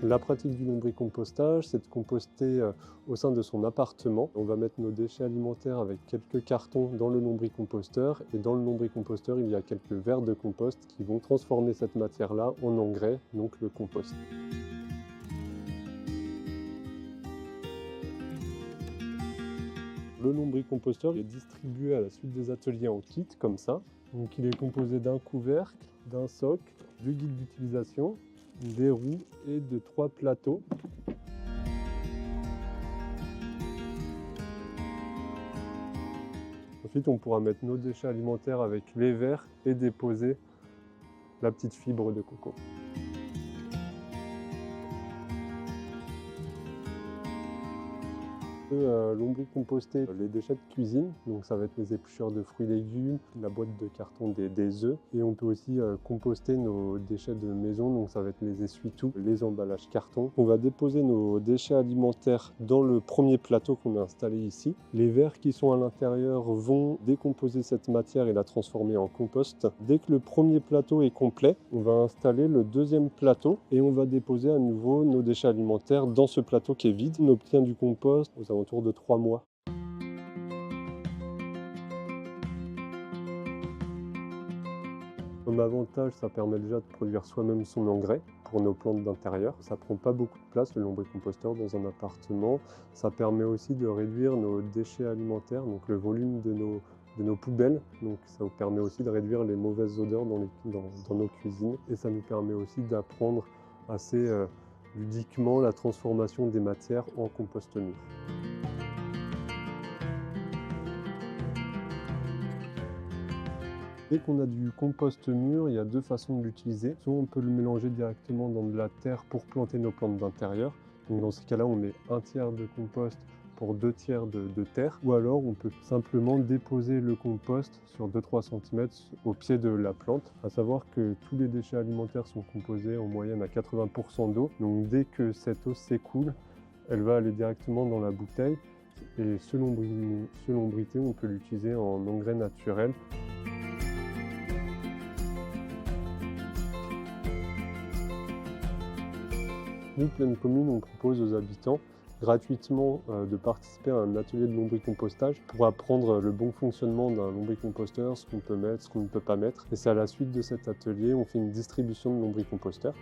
La pratique du lombricompostage, c'est de composter au sein de son appartement. On va mettre nos déchets alimentaires avec quelques cartons dans le lombricomposteur et dans le lombricomposteur, il y a quelques verres de compost qui vont transformer cette matière-là en engrais, donc le compost. Le lombricomposteur est distribué à la suite des ateliers en kit, comme ça. Donc il est composé d'un couvercle, d'un socle, du guide d'utilisation, des roues et de 3 plateaux. Ensuite, on pourra mettre nos déchets alimentaires avec les verres et déposer la petite fibre de coco. Lombricomposter les déchets de cuisine, donc ça va être les épluchures de fruits et légumes, la boîte de carton des œufs, et on peut aussi composter nos déchets de maison, donc ça va être les essuie-tout, les emballages carton. On va déposer nos déchets alimentaires dans le premier plateau qu'on a installé ici. Les vers qui sont à l'intérieur vont décomposer cette matière et la transformer en compost. Dès que le premier plateau est complet, on va installer le deuxième plateau et on va déposer à nouveau nos déchets alimentaires dans ce plateau qui est vide. On obtient du compost aux alentours de 3 mois. Comme avantage, ça permet déjà de produire soi-même son engrais pour nos plantes d'intérieur. Ça prend pas beaucoup de place, le lombricomposteur, dans un appartement. Ça permet aussi de réduire nos déchets alimentaires, donc le volume de nos poubelles. Donc ça nous permet aussi de réduire les mauvaises odeurs dans nos cuisines. Et ça nous permet aussi d'apprendre assez ludiquement la transformation des matières en compost mûr. Dès qu'on a du compost mûr, il y a 2 façons de l'utiliser. Soit on peut le mélanger directement dans de la terre pour planter nos plantes d'intérieur. Donc dans ces cas-là, on met 1/3 de compost pour 2/3 de terre. Ou alors on peut simplement déposer le compost sur 2-3 cm au pied de la plante. À savoir que tous les déchets alimentaires sont composés en moyenne à 80% d'eau. Donc dès que cette eau s'écoule, elle va aller directement dans la bouteille. Et ce lombrité, on peut l'utiliser en engrais naturel. Nous, Plaine Commune, on propose aux habitants gratuitement de participer à un atelier de lombricompostage pour apprendre le bon fonctionnement d'un lombricomposteur, ce qu'on peut mettre, ce qu'on ne peut pas mettre. Et c'est à la suite de cet atelier, on fait une distribution de lombricomposteurs.